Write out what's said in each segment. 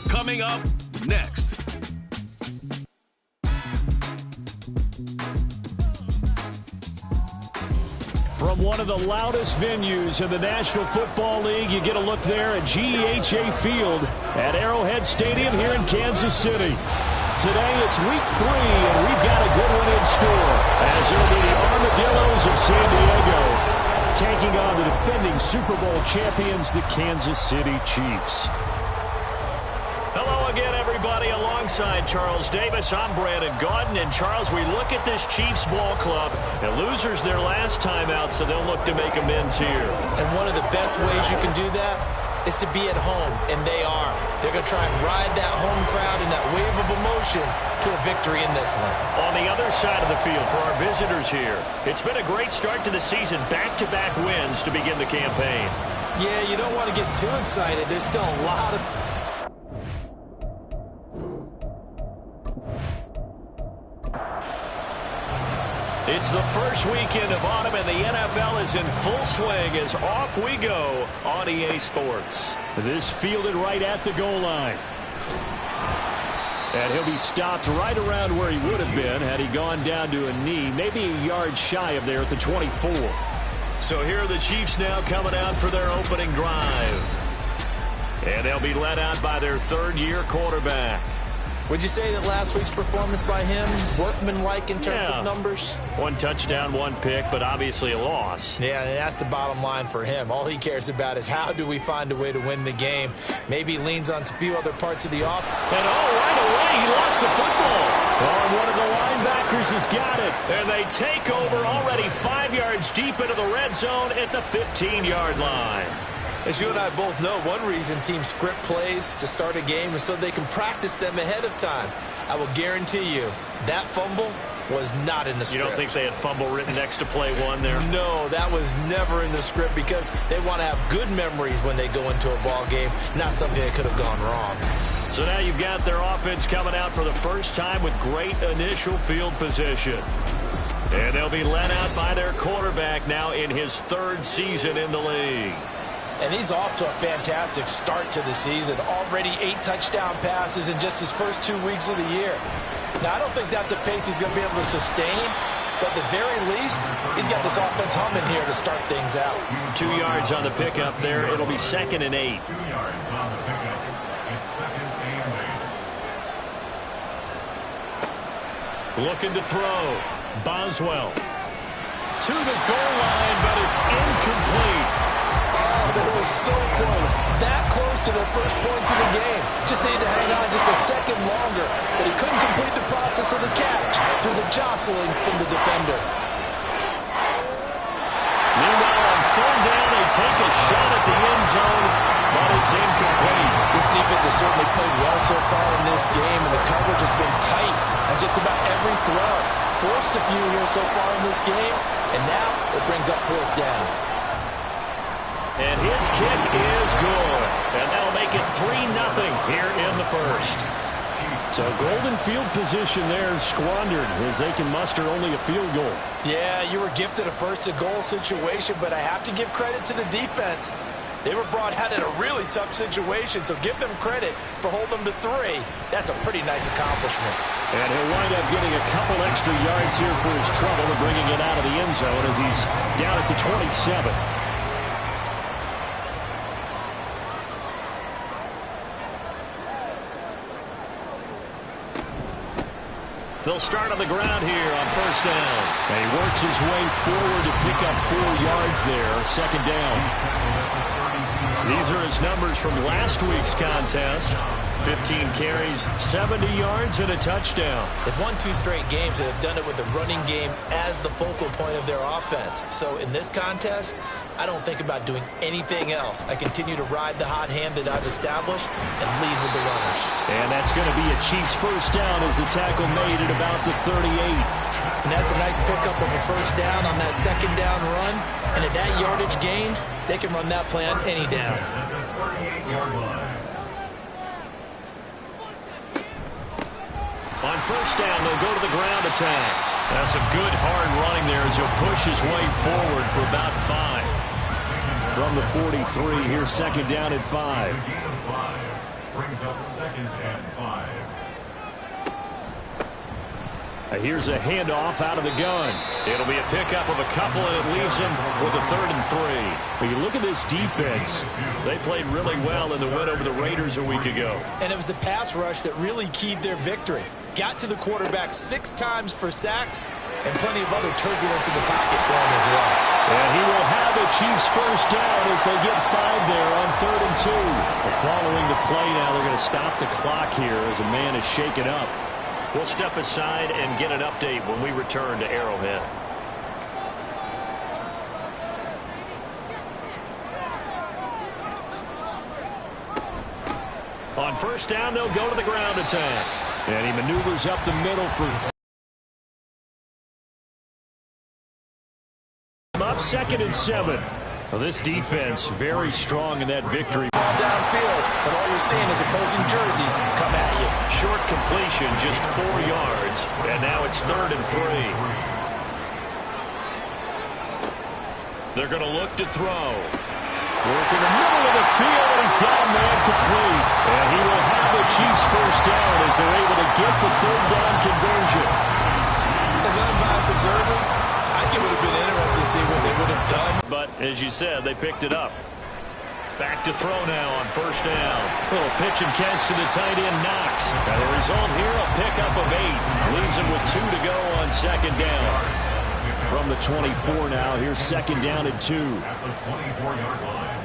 Coming up next. From one of the loudest venues in the National Football League, you get a look there at GEHA Field at Arrowhead Stadium here in Kansas City. Today it's week 3, and we've got a good one in store, as it'll be the Armadillos of San Diego taking on the defending Super Bowl champions, the Kansas City Chiefs. Hello again, everybody. Alongside Charles Davis, I'm Brandon Gaudin. And Charles, we look at this Chiefs ball club, and losers their last time out, so they'll look to make amends here. And one of the best ways you can do that is to be at home, and they are. They're going to try and ride that home crowd and that wave of emotion to a victory in this one. On the other side of the field for our visitors here, it's been a great start to the season, back-to-back wins to begin the campaign. Yeah, you don't want to get too excited. There's still a lot of... It's the first weekend of autumn, and the NFL is in full swing as off we go on EA Sports. This fielded right at the goal line. And he'll be stopped right around where he would have been had he gone down to a knee, maybe a yard shy of there at the 24. So here are the Chiefs now coming out for their opening drive. And they'll be led out by their third-year quarterback. Would you say that last week's performance by him, workmanlike in terms of numbers? 1 touchdown, 1 pick, but obviously a loss. Yeah, and that's the bottom line for him. All he cares about is how do we find a way to win the game. Maybe he leans on a few other parts of the offense. And right away, he lost the football. And one of the linebackers has got it. And they take over already 5 yards deep into the red zone at the 15-yard line. As you and I both know, one reason teams script plays to start a game is so they can practice them ahead of time. I will guarantee you that fumble was not in the script. You don't think they had fumble written next to play 1 there? No, that was never in the script because they want to have good memories when they go into a ball game, not something that could have gone wrong. So now you've got their offense coming out for the first time with great initial field position. And they'll be led out by their quarterback now in his 3rd season in the league. And he's off to a fantastic start to the season. Already 8 touchdown passes in just his first 2 weeks of the year. Now, I don't think that's a pace he's going to be able to sustain, but at the very least, he's got this offense humming here to start things out. 2 yards on the pickup there. It'll be 2nd and 8. 2 yards on the pickup. It's 2nd and 8. Looking to throw. Boswell. To the goal line, but it's incomplete. They were so close, that close to their first points of the game. Just needed to hang on just a second longer, but he couldn't complete the process of the catch through the jostling from the defender. Meanwhile, on 3rd down, they take a shot at the end zone, but it's incomplete. This defense has certainly played well so far in this game, and the coverage has been tight on just about every throw. Forced a few here so far in this game, and now it brings up 4th down. And his kick is good. And that'll make it 3-0 here in the first. So golden field position there squandered as they can muster only a field goal. Yeah, you were gifted a first-to-goal situation, but I have to give credit to the defense. They were brought out in a really tough situation, so give them credit for holding them to 3. That's a pretty nice accomplishment. And he'll wind up getting a couple extra yards here for his trouble and bringing it out of the end zone as he's down at the 27. They'll start on the ground here on 1st down. And he works his way forward to pick up 4 yards there, 2nd down. These are his numbers from last week's contest. 15 carries, 70 yards, and a touchdown. They've won 2 straight games and have done it with the running game as the focal point of their offense. So in this contest, I don't think about doing anything else. I continue to ride the hot hand that I've established and lead with the runners. And that's going to be a Chiefs 1st down as the tackle made at about the 38. And that's a nice pickup of a 1st down on that 2nd down run. And at that yardage gained, they can run that play on any down. On 1st down, they'll go to the ground attack. That's some good hard running there as he'll push his way forward for about 5. From the 43, here's 2nd down at 5. brings up 2nd and 5. Here's a handoff out of the gun. It'll be a pickup of a couple, and it leaves him with a 3rd and 3. When you look at this defense, they played really well in the win over the Raiders a week ago. And it was the pass rush that really keyed their victory. Got to the quarterback 6 times for sacks, and plenty of other turbulence in the pocket for him as well. And he will have the Chiefs first down as they get 5 there on 3rd and 2. Following the play now, they're going to stop the clock here as a man is shaken up. We'll step aside and get an update when we return to Arrowhead. On first down, they'll go to the ground attack. And he maneuvers up the middle for up 2nd and 7. Well, this defense very strong in that victory. Downfield, but all you're seeing is opposing jerseys come at you. Short completion, just 4 yards, and now it's 3rd and 3. They're going to look to throw. Work in the middle of the field, and he's got a man complete. And he will have the Chiefs first down as they're able to get the 3rd down conversion. As an unbiased observer, I think it would have been interesting to see what they would have done. But, as you said, they picked it up. Back to throw now on first down. Little pitch and catch to the tight end, Knox. And the result here, a pickup of 8. Leaves him with 2 to go on 2nd down. From the 24 now, here's 2nd down and 2. At the 24-yard line.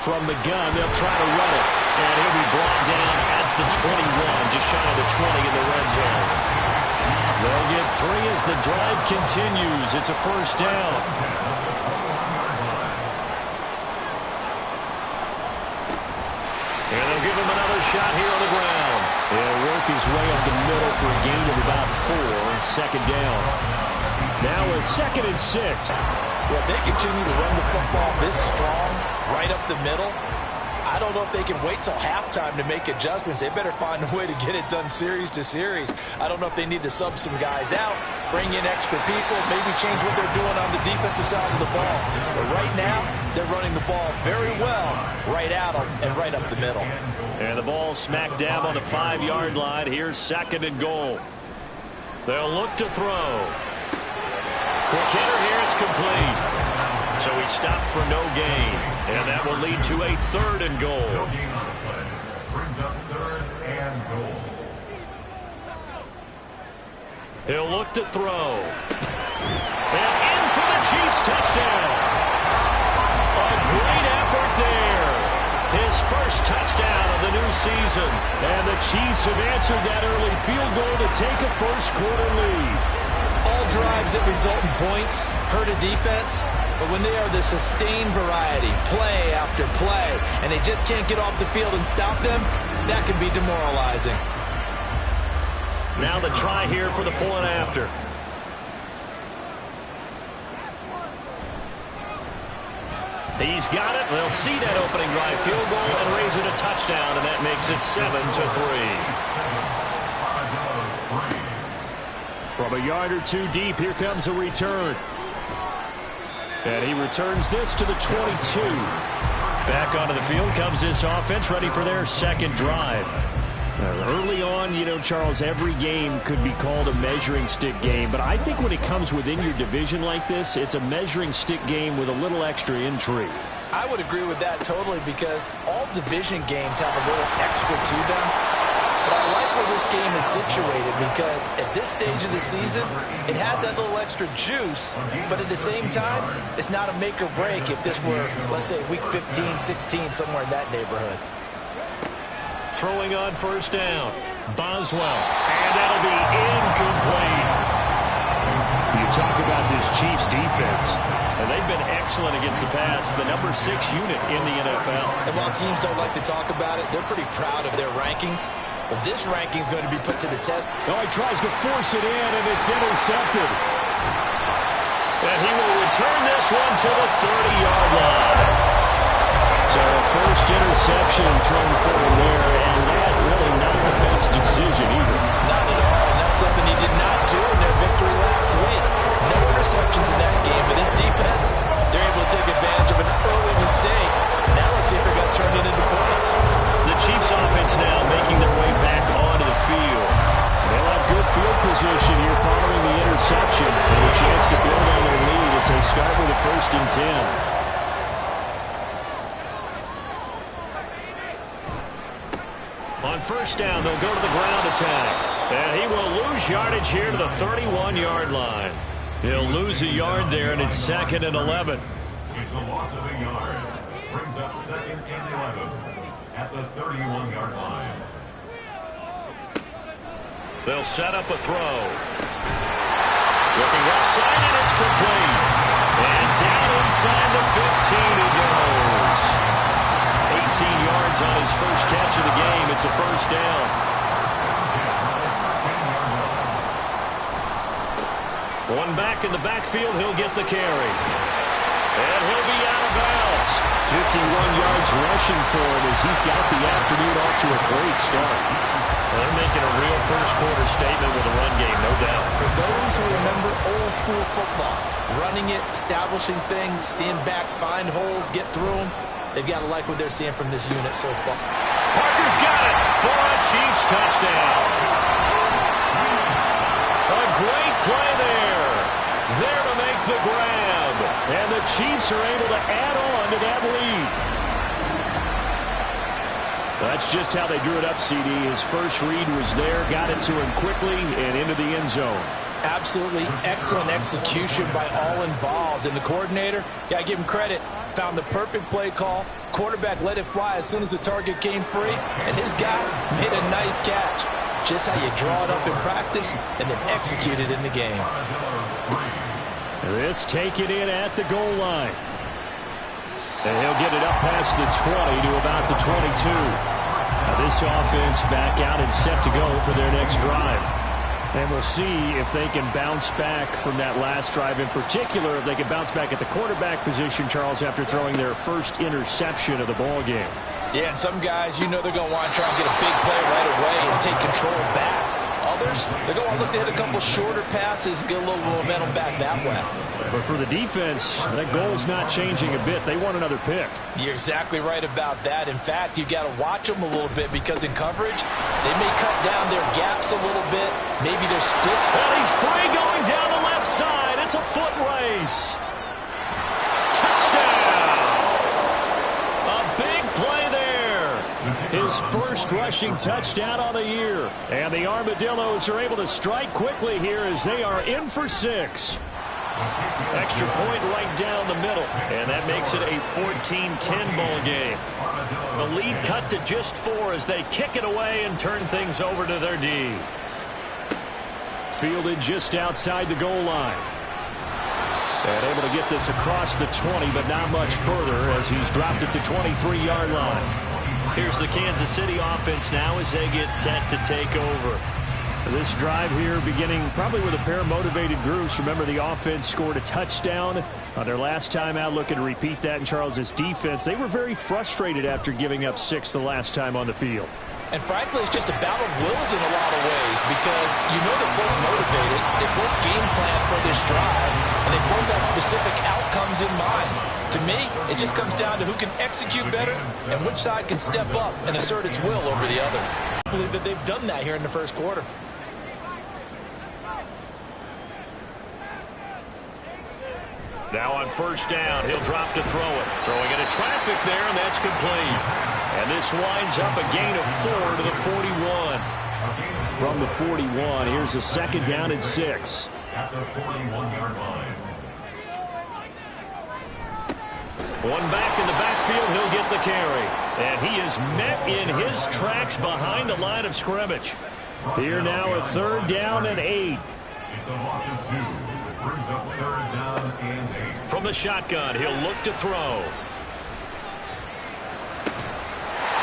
From the gun, they'll try to run it. And he'll be brought down at the 21, just shy of the 20 in the red zone. They'll get 3 as the drive continues. It's a first down. And they'll give him another shot here on the ground. He'll work his way up the middle for a gain of about 4. 2nd down. Now a 2nd and 6. Well, if they continue to run the football this strong, right up the middle, I don't know if they can wait till halftime to make adjustments. They better find a way to get it done series to series. I don't know if they need to sub some guys out, bring in extra people, maybe change what they're doing on the defensive side of the ball. But right now, they're running the ball very well right at them and right up the middle. And the ball smack dab on the 5-yard line. Here's 2nd and goal. They'll look to throw. Quick hitter here, it's complete. So he stopped for no gain. And that will lead to a 3rd and goal. No gain on the play. Brings up 3rd and goal. He'll look to throw. And in for the Chiefs touchdown. A great effort there. His first touchdown of the new season. And the Chiefs have answered that early field goal to take a first-quarter lead. All drives that result in points hurt a defense, but when they are the sustained variety, play after play, and they just can't get off the field and stop them, that can be demoralizing. Now the try here for the point after. He's got it. They'll see that opening drive field goal and raise it a touchdown, and that makes it 7-3. From a yard or 2 deep, here comes a return. And he returns this to the 22. Back onto the field comes this offense, ready for their 2nd drive. Early on, you know, Charles, every game could be called a measuring stick game. But I think when it comes within your division like this, it's a measuring stick game with a little extra intrigue. I would agree with that totally because all division games have a little extra to them. But I like where this game is situated because at this stage of the season, it has that little extra juice, but at the same time, it's not a make or break if this were, let's say, week 15, 16, somewhere in that neighborhood. Throwing on first down, Boswell, and that'll be incomplete. You talk about this Chiefs defense, and they've been excellent against the pass, the number 6 unit in the NFL. And while teams don't like to talk about it, they're pretty proud of their rankings. But this ranking is going to be put to the test. Oh, he tries to force it in, and it's intercepted. And he will return this one to the 30-yard line. So a first interception thrown for him there, and that really not the best decision either. Not at all, and that's something he did not do in their victory last week. No interceptions in that game, but this defense, they're able to take advantage of an early mistake. Now let's see if it got turned into points. position here following the interception, and a chance to build on their lead as they start with a 1st and 10. On 1st down, they'll go to the ground attack. And he will lose yardage here to the 31-yard line. He'll lose a yard there, and it's 2nd and 11. It's a loss of a yard. Brings up 2nd and 11 at the 31-yard line. They'll set up a throw. Looking left side, and it's complete. And down inside the 15 he goes. 18 yards on his first catch of the game. It's a 1st down. One back in the backfield. He'll get the carry. And he'll be out of bounds. 51 yards rushing for him as he's got the afternoon off to a great start. Well, they're making a real first-quarter statement with a run game, no doubt. For those who remember old-school football, running it, establishing things, seeing backs find holes, get through them, they've got to like what they're seeing from this unit so far. Parker's got it for a Chiefs touchdown. A great play there. There to make the grab. And the Chiefs are able to add on to that lead. That's just how they drew it up, CD. His first read was there, got it to him quickly, and into the end zone. Absolutely excellent execution by all involved. And the coordinator, got to give him credit, found the perfect play call. Quarterback let it fly as soon as the target came free, and his guy made a nice catch. Just how you draw it up in practice and then execute it in the game. This taken in at the goal line. And he'll get it up past the 20 to about the 22. Now this offense back out and set to go for their next drive. And we'll see if they can bounce back from that last drive. In particular, if they can bounce back at the quarterback position, Charles, after throwing their first interception of the ball game. Yeah, and some guys, you know they're going to want to try and get a big play right away and take control back. Others, they're going to look to hit a couple shorter passes, get a little momentum back that way. But for the defense, that goal's not changing a bit. They want another pick. You're exactly right about that. In fact, you got to watch them a little bit because in coverage, they may cut down their gaps a little bit. Maybe they're split. Well, he's free going down the left side. It's a foot race. Touchdown! A big play there. His first rushing touchdown on the year. And the Armadillos are able to strike quickly here as they are in for 6. Extra point right down the middle. And that makes it a 14-10 ball game. The lead cut to just 4 as they kick it away and turn things over to their D. Fielded just outside the goal line. And able to get this across the 20, but not much further as he's dropped it to 23-yard line. Here's the Kansas City offense now as they get set to take over. This drive here beginning probably with a pair of motivated groups. Remember, the offense scored a touchdown on their last time out. Looking to repeat that in Charles' defense. They were very frustrated after giving up 6 the last time on the field. And frankly, it's just a battle of wills in a lot of ways because you know they're both motivated. They both game plan for this drive, and they both have specific outcomes in mind. To me, it just comes down to who can execute better and which side can step up and assert its will over the other. I believe that they've done that here in the first quarter. Now on first down, he'll drop to throw it. Throwing into traffic there, and that's complete. And this winds up a gain of 4 to the 41. From the 41, here's a 2nd down and 6. At the 41-yard line. One back in the backfield, he'll get the carry. And he is met in his tracks behind the line of scrimmage. Here now a 3rd down and 8. It's a loss of 2. Brings up 3rd down and 8. From the shotgun, he'll look to throw.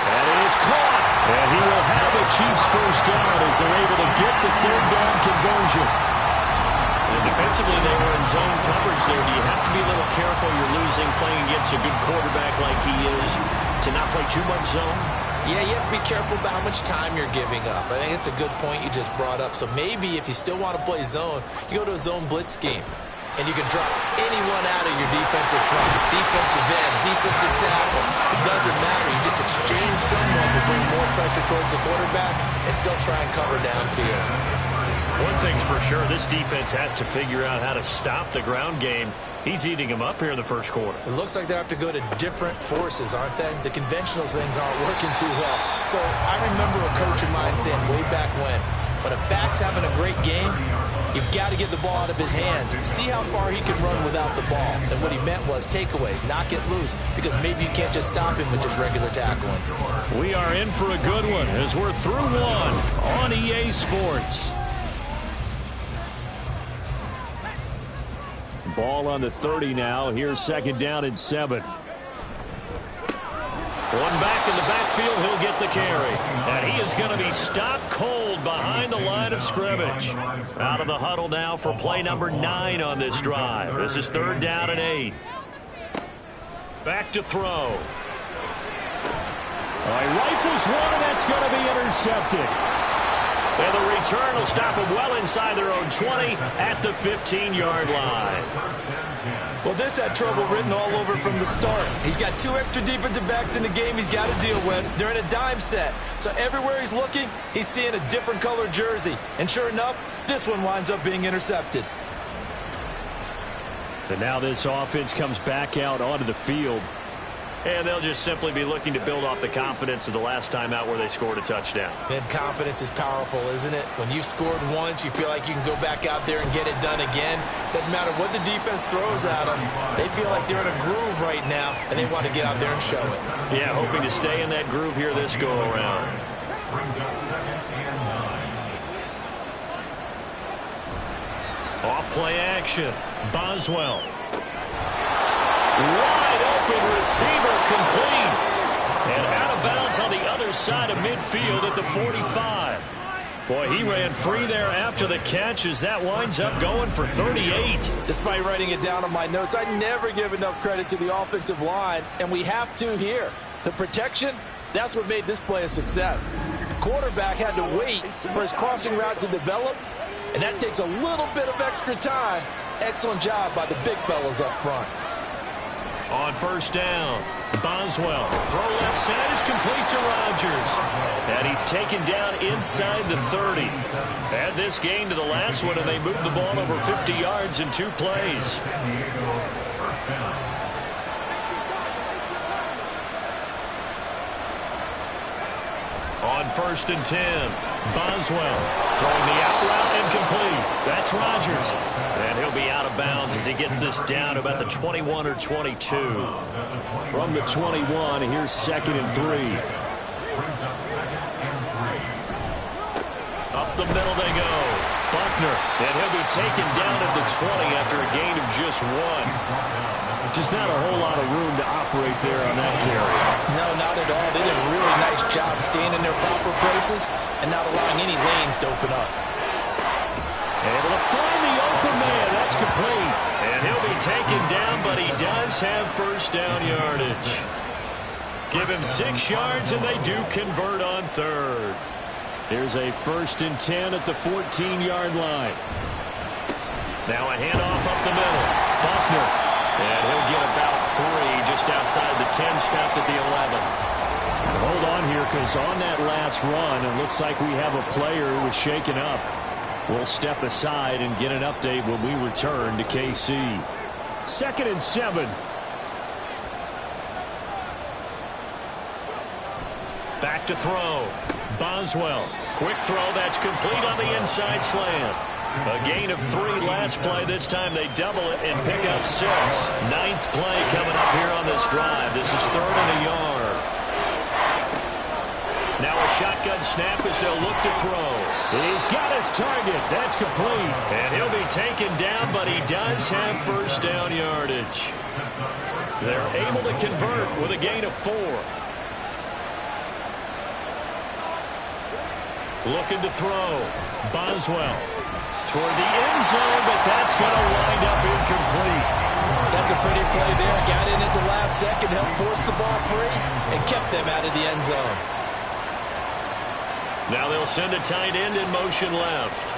That is caught. And he will have a Chiefs first down as they're able to get the 3rd down conversion. And defensively, they were in zone coverage there. Do you have to be a little careful? You're losing playing against a good quarterback like he is to not play too much zone? Yeah, you have to be careful about how much time you're giving up. I think it's a good point you just brought up. So maybe if you still want to play zone, you go to a zone blitz scheme. And you can drop anyone out of your defensive front, defensive end, defensive tackle. It doesn't matter. You just exchange someone to bring more pressure towards the quarterback and still try and cover downfield. One thing's for sure, this defense has to figure out how to stop the ground game. He's eating them up here in the first quarter. It looks like they have to go to different forces, aren't they? The conventional things aren't working too well. So I remember a coach of mine saying way back when a back's having a great game, you've got to get the ball out of his hands. See how far he can run without the ball. And what he meant was takeaways, knock it loose, because maybe you can't just stop him with just regular tackling. We are in for a good one as we're through one on EA Sports. Ball on the 30 now. Here's second down and 7. One back in the backfield. He'll get the carry. And he is going to be stopped cold behind the line of scrimmage. Out of the huddle now for play number 9 on this drive. This is third down and 8. Back to throw. He rifles one, and that's going to be intercepted. And the return will stop him well inside their own 20 at the 15-yard line. Well, this had trouble written all over from the start. He's got 2 extra defensive backs in the game he's got to deal with. They're in a dime set. So everywhere he's looking, he's seeing a different colored jersey. And sure enough, this one winds up being intercepted. And now this offense comes back out onto the field. And they'll just simply be looking to build off the confidence of the last time out where they scored a touchdown. And confidence is powerful, isn't it? When you've scored once, you feel like you can go back out there and get it done again. Doesn't matter what the defense throws at them. They feel like they're in a groove right now, and they want to get out there and show it. Yeah, hoping to stay in that groove here this go-around. Brings up second and 9. Off-play action. Boswell. Wide open receiver, complete. And out of bounds on the other side of midfield at the 45. Boy, he ran free there after the catch as that winds up going for 38. Despite writing it down on my notes, I never give enough credit to the offensive line, and we have to here. The protection, that's what made this play a success. Quarterback had to wait for his crossing route to develop, and that takes a little bit of extra time. Excellent job by the big fellas up front. On first down, Boswell. Throw left side is complete to Rodgers. And he's taken down inside the 30. Add this gain to the last one, and they moved the ball over 50 yards in 2 plays. On first and 10, Boswell throwing the out route incomplete. That's Rodgers. And he'll be out of bounds as he gets this down to about the 21 or 22. From the 21, here's second and 3. Up the middle they go. Buckner. And he'll be taken down at the 20 after a gain of just 1. Just not a whole lot of room to operate there on that carry. No, not at all. They did a really nice job staying in their proper places and not allowing any lanes to open up. Able to find the open man. That's complete. And he'll be taken down, but he does have first down yardage. Give him 6 yards, and they do convert on third. Here's a first and 10 at the 14-yard line. Now a handoff up the middle. Buckner. And he'll get about 3 just outside the 10, stopped at the 11. Hold on here, because on that last run, it looks like we have a player who was shaken up. We'll step aside and get an update when we return to KC. Second and 7. Back to throw. Boswell. Quick throw. That's complete on the inside slant. A gain of 3 last play. This time they double it and pick up 6. 9th play coming up here on this drive. This is 3rd and a yard. Now a shotgun snap as they'll look to throw. He's got his target. That's complete. And he'll be taken down, but he does have first down yardage. They're able to convert with a gain of 4. Looking to throw. Boswell. Toward the end zone, but that's going to wind up incomplete. That's a pretty play there. Got in at the last second, helped force the ball free, and kept them out of the end zone. Now they'll send a tight end in motion left.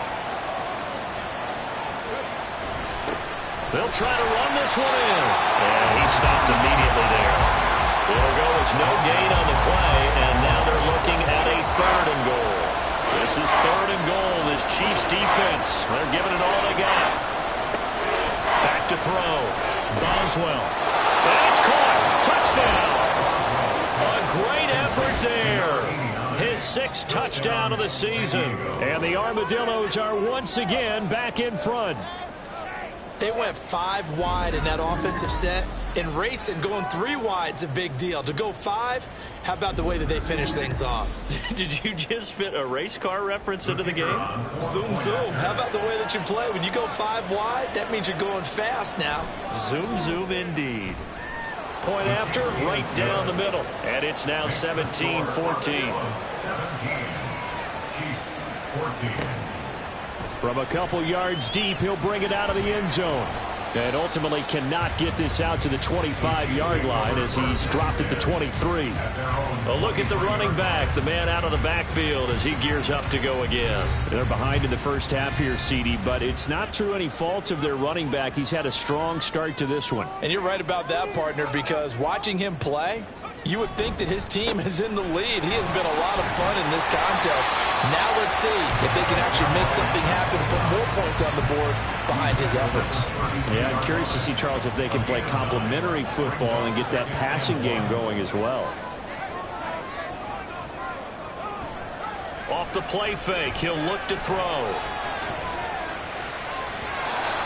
They'll try to run this one in. And he stopped immediately there. It'll go as no gain on the play, and now they're looking at a 3rd and goal. This is 3rd and goal. This Chiefs defense as well. And it's caught. Touchdown. A great effort there. His 6th touchdown of the season. And the Armadillos are once again back in front. They went 5 wide in that offensive set. In racing, going 3 wide's a big deal. To go 5, how about the way that they finish things off? Did you just fit a race car reference into the game? Zoom, zoom. How about the way that you play? When you go 5 wide, that means you're going fast now. Zoom, zoom indeed. Point after, right down the middle. And it's now 17-14. 17. Chiefs, 14. From a couple yards deep, he'll bring it out of the end zone. And ultimately cannot get this out to the 25-yard line as he's dropped it to 23. A look at the running back, the man out of the backfield as he gears up to go again. They're behind in the first half here, CD, but it's not through any fault of their running back. He's had a strong start to this one. And you're right about that, partner, because watching him play, you would think that his team is in the lead. He has been a lot of fun in this contest. Now let's see if they can actually make something happen, put more points on the board behind his efforts. Yeah, I'm curious to see, Charles, if they can play complementary football and get that passing game going as well. Off the play fake, he'll look to throw.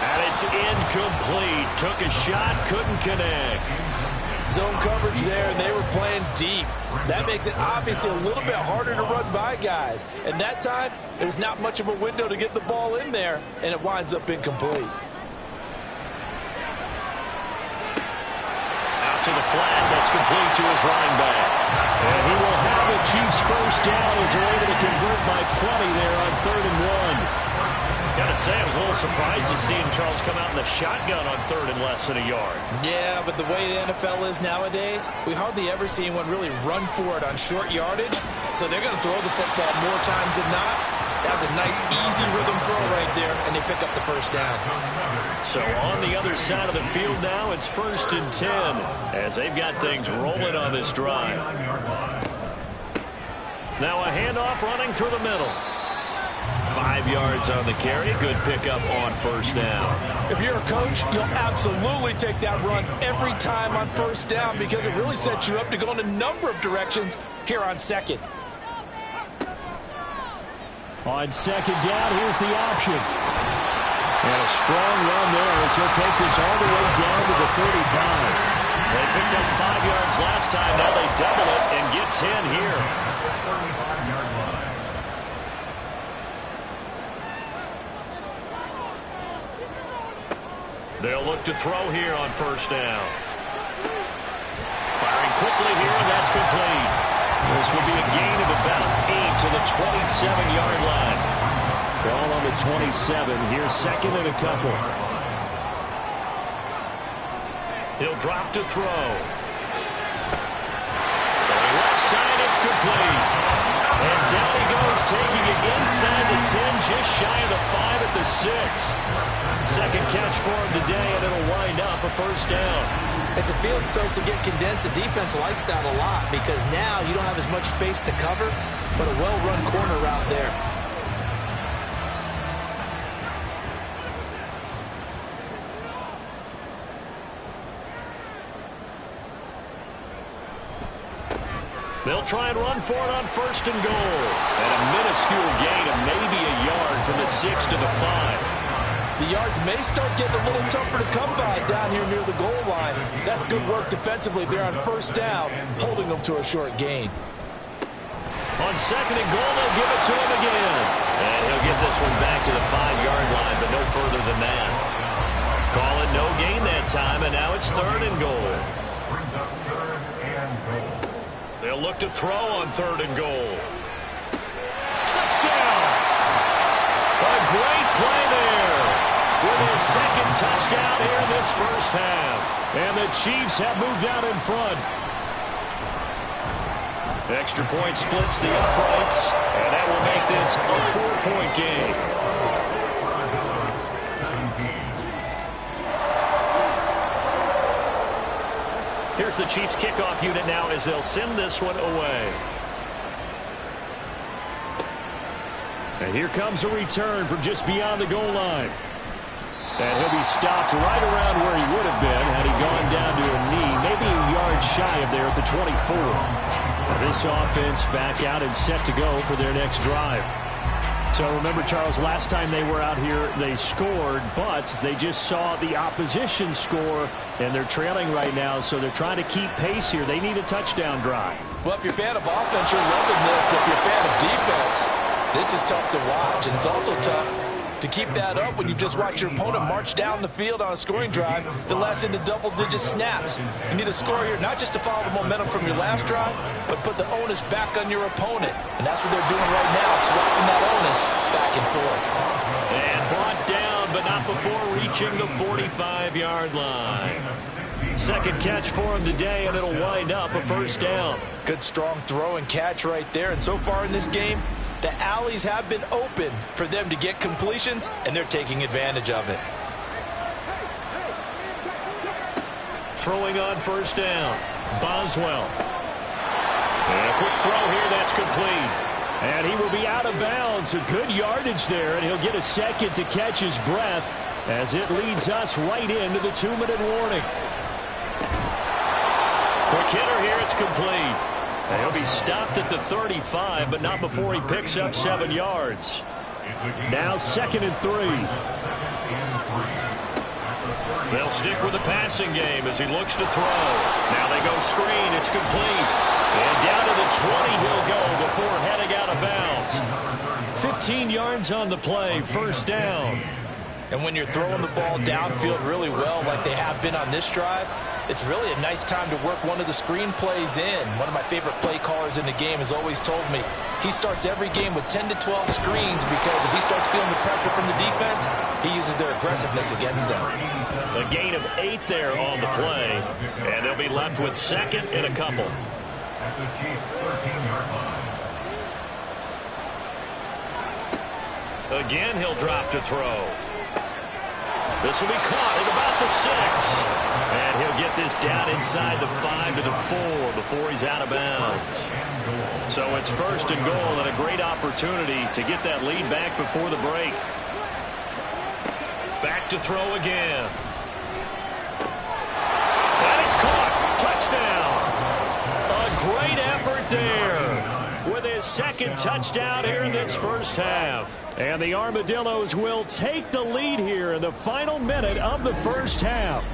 And it's incomplete. Took a shot, couldn't connect. Zone coverage there, and they were playing deep. That makes it obviously a little bit harder to run by guys. And that time, there's not much of a window to get the ball in there, and it winds up incomplete. Out to the flat, that's complete to his running back. And he will have the Chiefs first down as they're able to convert by plenty there on 3rd and 1. Gotta say, I was a little surprised to see Charles come out in the shotgun on 3rd and less than a yard. Yeah, but the way the NFL is nowadays, we hardly ever see anyone really run for it on short yardage. So they're going to throw the football more times than not. That was a nice, easy rhythm throw right there, and they pick up the first down. So on the other side of the field now, it's 1st and 10 as they've got things rolling on this drive. Now a handoff running through the middle. 5 yards on the carry. Good pickup on 1st down. If you're a coach, you'll absolutely take that run every time on 1st down because it really sets you up to go in a number of directions here on 2nd. On 2nd down, here's the option. And a strong run there as he'll take this all the way down to the 35. They picked up 5 yards last time. Now they double it and get 10 here. They'll look to throw here on 1st down. Firing quickly here, and that's complete. This will be a gain of about 8 to the 27-yard line. Ball on the 27. Here's 2nd and a couple. He'll drop to throw. Throwing left side, it's complete. And down he goes, taking it inside the 10, just shy of the 5 at the 6. 2nd catch for him today, and it'll wind up a 1st down. As the field starts to get condensed, the defense likes that a lot because now you don't have as much space to cover, but a well-run corner route there. They'll try and run for it on 1st and goal. And a minuscule gain of maybe a yard from the 6 to the 5. The yards may start getting a little tougher to come by down here near the goal line. That's good work defensively there on 1st down, holding them to a short gain. On 2nd and goal, they'll give it to him again. And he'll get this one back to the 5-yard line, but no further than that. Call it no gain that time, and now it's 3rd and goal. Brings up 3rd and goal. They'll look to throw on 3rd and goal. Touchdown! A great play there with his 2nd touchdown here in this first half. And the Chiefs have moved out in front. Extra point splits the uprights, and that will make this a 4-point game. Here's the Chiefs kickoff unit now as they'll send this one away. And here comes a return from just beyond the goal line. And he'll be stopped right around where he would have been had he gone down to a knee, maybe a yard shy of there at the 24. Now this offense back out and set to go for their next drive. So remember, Charles, last time they were out here, they scored, but they just saw the opposition score, and they're trailing right now, so they're trying to keep pace here. They need a touchdown drive. Well, if you're a fan of offense, you're loving this, but if you're a fan of defense, this is tough to watch, and it's also tough to keep that up when you just watch your opponent march down the field on a scoring drive that lasts into double-digit snaps. You need a score here, not just to follow the momentum from your last drive, but put the onus back on your opponent. And that's what they're doing right now, swapping that onus back and forth. And brought down, but not before reaching the 45-yard line. Second catch for him today, and it'll wind up a first down. Good, strong throw and catch right there. And so far in this game, the alleys have been open for them to get completions, and they're taking advantage of it. Throwing on first down, Boswell. And a quick throw here, that's complete. And he will be out of bounds. A good yardage there, and he'll get a second to catch his breath as it leads us right into the 2-minute warning. Quick hitter here, it's complete. And he'll be stopped at the 35, but not before he picks up 7 yards. Now 2nd and 3. They'll stick with the passing game as he looks to throw. Now they go screen, it's complete. And down to the 20 he'll go before heading out of bounds. 15 yards on the play, first down. And when you're throwing the ball downfield really well like they have been on this drive, it's really a nice time to work one of the screen plays in. One of my favorite play callers in the game has always told me he starts every game with 10 to 12 screens because if he starts feeling the pressure from the defense, he uses their aggressiveness against them. A gain of 8 there on the play, and they'll be left with 2nd and a couple. At the Chiefs' 13-yard line. Again, he'll drop to throw. This will be caught at about the 6. And he'll get this down inside the 5 to the 4 before he's out of bounds. So it's 1st and goal and a great opportunity to get that lead back before the break. Back to throw again. And it's caught. Touchdown. A great effort there with his 2nd touchdown here in this first half. And the Armadillos will take the lead here in the final minute of the first half.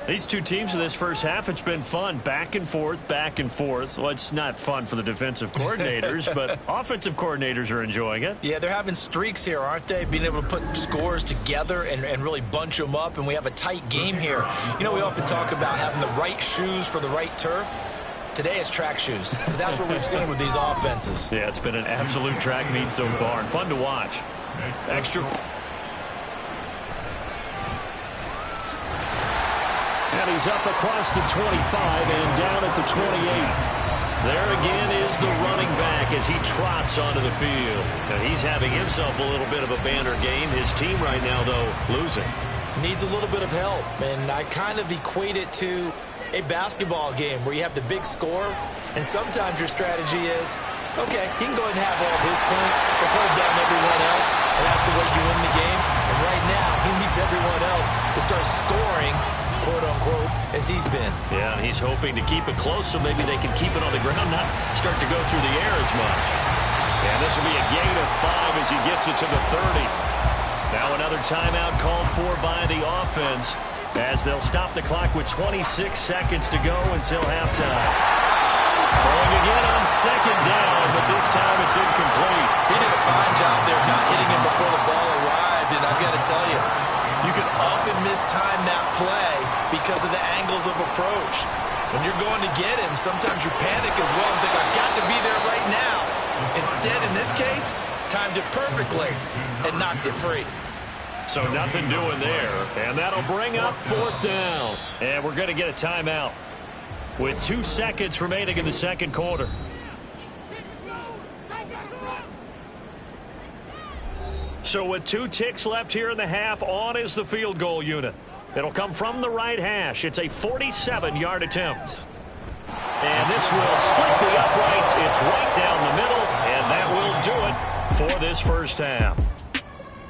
These two teams in this first half, it's been fun. Back and forth, back and forth. Well, it's not fun for the defensive coordinators, but offensive coordinators are enjoying it. Yeah, they're having streaks here, aren't they? Being able to put scores together and really bunch them up, and we have a tight game here. You know, we often talk about having the right shoes for the right turf. Today it's track shoes, because that's what we've seen with these offenses. Yeah, it's been an absolute track meet so far, and fun to watch. Extra. And he's up across the 25 and down at the 28. There again is the running back as he trots onto the field. Now he's having himself a little bit of a banner game. His team right now, though, losing. Needs a little bit of help, and I kind of equate it to a basketball game where you have the big score, and sometimes your strategy is, okay, he can go ahead and have all of his points. Let's hold down everyone else, and that's the way you win the game. And right now, he needs everyone else to start scoring, quote-unquote, as he's been. Yeah, and he's hoping to keep it close so maybe they can keep it on the ground, not start to go through the air as much. And this will be a gain of 5 as he gets it to the 30. Now another timeout called for by the offense as they'll stop the clock with 26 seconds to go until halftime. Throwing again on 2nd down, but this time it's incomplete. He did a fine job there not hitting him before the ball arrived, and I've got to tell you, you can often mistime that play because of the angles of approach. When you're going to get him, sometimes you panic as well and think, I've got to be there right now. Instead, in this case, timed it perfectly and knocked it free. So nothing doing there, and that'll bring up 4th down. And we're going to get a timeout with 2 seconds remaining in the second quarter. So with 2 ticks left here in the half, on is the field goal unit. It'll come from the right hash. It's a 47-yard attempt. And this will split the uprights. It's right down the middle, and that will do it for this first half.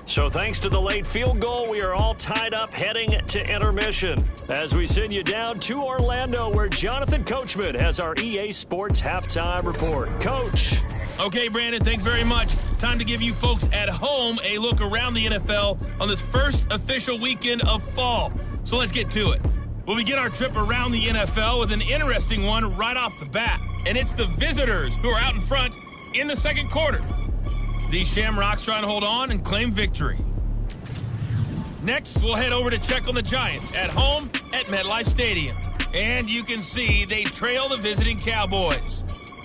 So So thanks to the late field goal, we are all tied up heading to intermission. As we send you down to Orlando, where Jonathan Coachman has our EA Sports Halftime Report. Coach. Okay, Brandon, thanks very much. Time to give you folks at home a look around the NFL on this first official weekend of fall. So let's get to it. We'll begin our trip around the NFL with an interesting one right off the bat. And it's the visitors who are out in front in the second quarter. The Shamrocks trying to hold on and claim victory. Next, we'll head over to check on the Giants at home at MetLife Stadium. And you can see they trail the visiting Cowboys.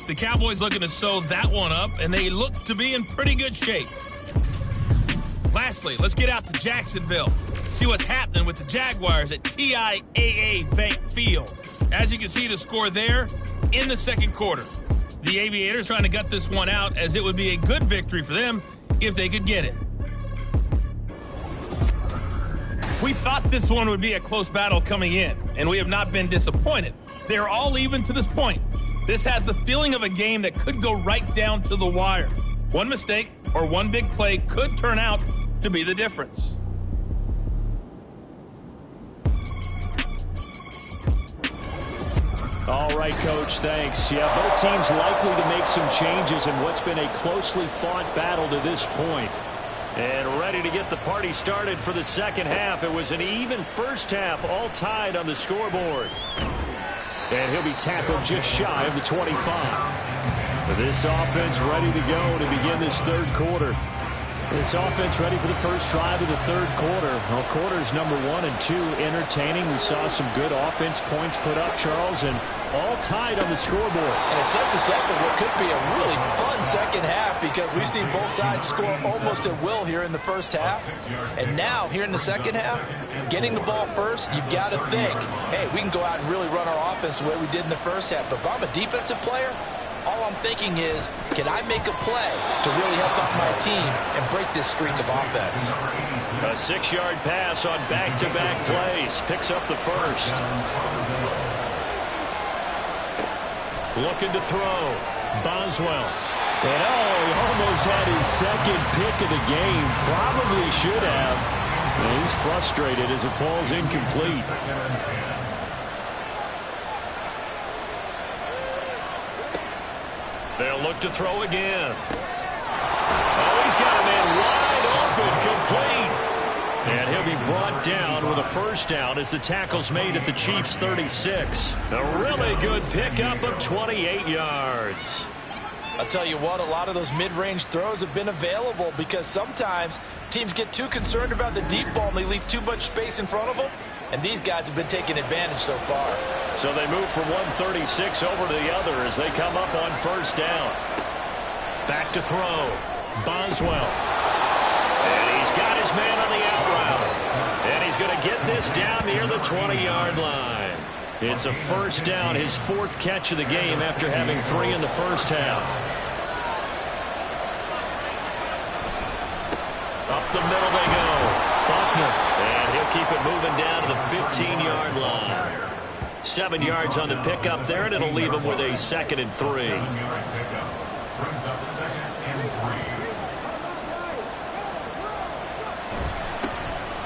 The Cowboys looking to sew that one up, and they look to be in pretty good shape. Lastly, let's get out to Jacksonville. See what's happening with the Jaguars at TIAA Bank Field. As you can see, the score there in the second quarter. The Aviators trying to gut this one out, as it would be a good victory for them if they could get it. We thought this one would be a close battle coming in, and we have not been disappointed. They're all even to this point. This has the feeling of a game that could go right down to the wire. One mistake or one big play could turn out to be the difference. All right, Coach, thanks. Yeah, both teams likely to make some changes in what's been a closely fought battle to this point. And ready to get the party started for the second half. It was an even first half, all tied on the scoreboard. And he'll be tackled just shy of the 25. This offense ready to go to begin this third quarter. This offense ready for the first drive of the third quarter. Well, quarters number 1 and 2 entertaining. We saw some good offense points put up, Charles, and all tied on the scoreboard. And it sets us up for what could be a really fun second half, because we've seen both sides score almost at will here in the first half. And now, here in the second half, getting the ball first, you've got to think, hey, we can go out and really run our offense the way we did in the first half. But if I'm a defensive player, all I'm thinking is, can I make a play to really help out my team and break this streak of offense? A 6-yard pass on back-to-back plays. Picks up the first. Looking to throw. Boswell. And he almost had his second pick of the game. Probably should have. And he's frustrated as it falls incomplete. They'll look to throw again. Oh, he's got a man wide open, complete. And he'll be brought down with a first down as the tackle's made at the Chiefs' 36. A really good pickup of 28 yards. I'll tell you what, a lot of those mid-range throws have been available, because sometimes teams get too concerned about the deep ball and they leave too much space in front of them. And these guys have been taking advantage so far. So they move from 136 over to the other as they come up on first down. Back to throw. Boswell. And he's got his man on the out route. And he's going to get this down near the 20-yard line. It's a first down, his 4th catch of the game after having 3 in the first half. Up the middle they go. Buckner. And he'll keep it moving down to the 15-yard line. 7 yards on the pickup there, and it'll leave him with a 2nd and 3. Brings up 2nd and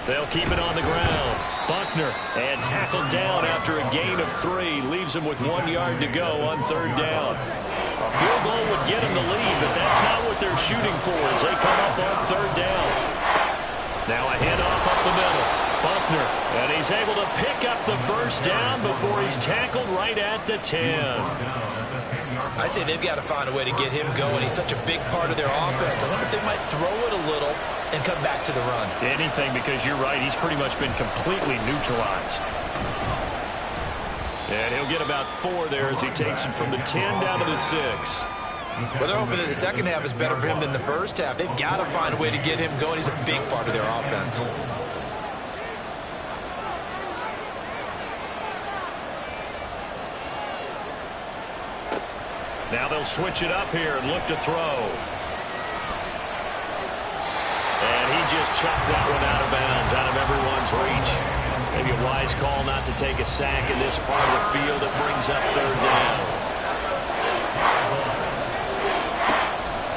3. They'll keep it on the ground. Buckner, and tackled down after a gain of 3. Leaves him with 1 yard to go on third down. A field goal would get him the lead, but that's not what they're shooting for as they come up on third down. Now a handoff up the middle. Buckner, and he's able to pick up the first down before he's tackled right at the 10. I'd say they've got to find a way to get him going. He's such a big part of their offense. I wonder if they might throw it a little and come back to the run. Anything, because you're right, he's pretty much been completely neutralized. And he'll get about 4 there as he takes it from the 10 down to the 6. Well, they're hoping that the second half is better for him than the first half. They've got to find a way to get him going. He's a big part of their offense. Now they'll switch it up here and look to throw. And he just chucked that one out of bounds, out of everyone's reach. Maybe a wise call not to take a sack in this part of the field. It brings up third down.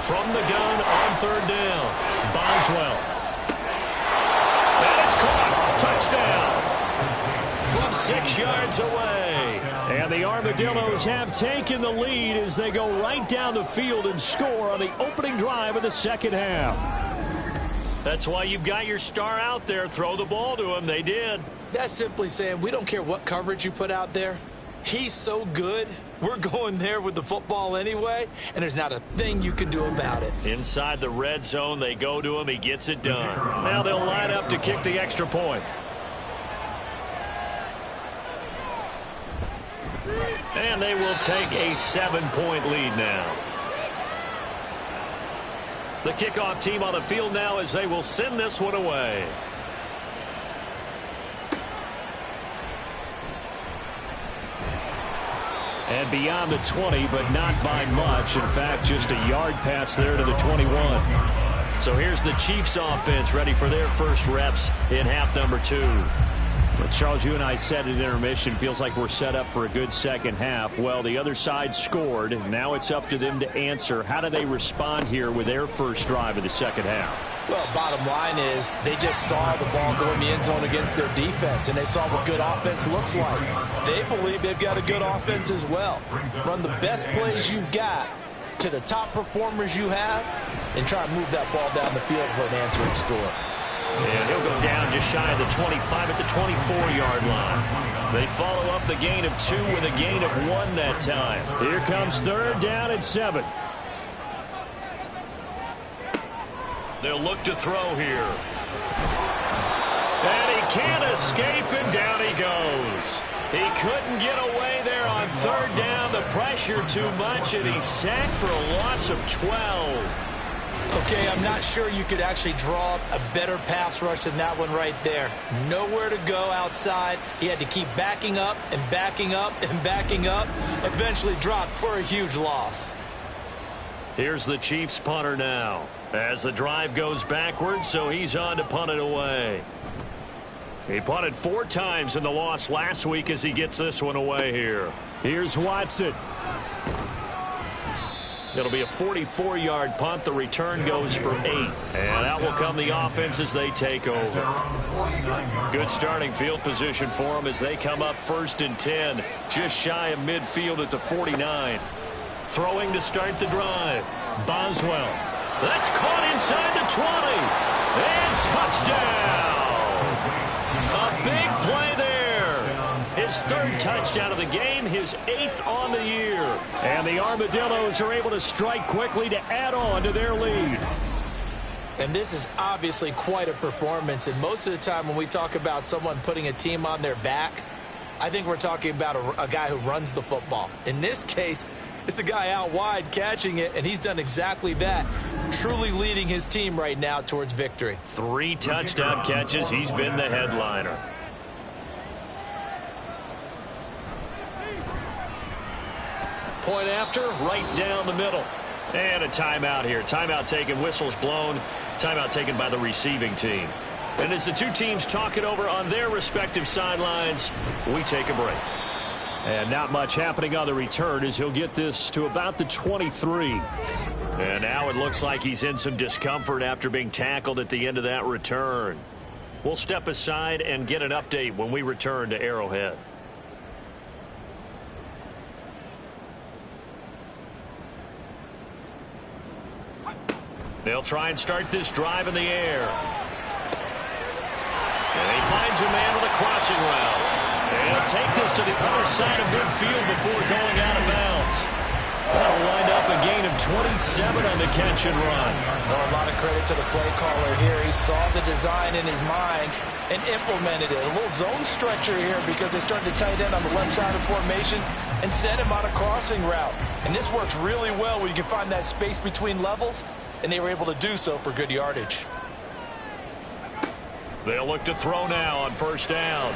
From the gun on third down, Boswell. touchdown from 6 yards away. And the Armadillos have taken the lead as they go right down the field and score on the opening drive of the second half. That's why you've got your star out there. Throw the ball to him. They did. That's simply saying we don't care what coverage you put out there. He's so good. We're going there with the football anyway, and there's not a thing you can do about it. Inside the red zone, they go to him. He gets it done. Now they'll line up to kick the extra point. And they will take a 7-point lead now. The kickoff team on the field now as they will send this one away. And beyond the 20, but not by much. In fact, just a yard pass there to the 21. So here's the Chiefs offense ready for their first reps in half number 2. Well, Charles, you and I said at intermission, feels like we're set up for a good second half. Well, the other side scored. Now it's up to them to answer. How do they respond here with their first drive of the second half? Well, bottom line is they just saw the ball go in the end zone against their defense, and they saw what good offense looks like. They believe they've got a good offense as well. Run the best plays you've got to the top performers you have, and try to move that ball down the field for an answering score. And he'll go down just shy of the 25 at the 24-yard line. They follow up the gain of 2 with a gain of 1 that time. Here comes third down at 7. They'll look to throw here. And he can't escape, and down he goes. He couldn't get away there on third down. The pressure too much, and he's sacked for a loss of 12. Okay, I'm not sure you could actually draw up a better pass rush than that one right there. Nowhere to go outside. He had to keep backing up and backing up and backing up. Eventually dropped for a huge loss. Here's the Chiefs punter now. As the drive goes backwards, so he's on to punt it away. He punted 4 times in the loss last week as he gets this one away here. Here's Watson. It'll be a 44-yard punt. The return goes for 8. And out will come the offense as they take over. Good starting field position for them as they come up 1st and 10. Just shy of midfield at the 49. Throwing to start the drive. Boswell. That's caught inside the 20. And touchdown. A big play there. His 3rd touchdown of the game, his 8th on the year. And the Armadillos are able to strike quickly to add on to their lead. And this is obviously quite a performance. And most of the time when we talk about someone putting a team on their back, I think we're talking about a guy who runs the football. In this case, it's a guy out wide catching it, and he's done exactly that. Truly leading his team right now towards victory. 3 touchdown catches. He's been the headliner. Point after, right down the middle. And a timeout here. Timeout taken, whistles blown. Timeout taken by the receiving team. And as the 2 teams talk it over on their respective sidelines, we take a break. And not much happening on the return as he'll get this to about the 23. And now it looks like he's in some discomfort after being tackled at the end of that return. We'll step aside and get an update when we return to Arrowhead. They'll try and start this drive in the air. And he finds a man with a crossing route. And he'll take this to the other side of midfield before going out of bounds. That'll wind up a gain of 27 on the catch and run. Well, a lot of credit to the play caller here. He saw the design in his mind and implemented it. A little zone stretcher here because they started the tight end on the left side of formation and sent him on a crossing route. And this works really well when you can find that space between levels, and they were able to do so for good yardage. They'll look to throw now on 1st down.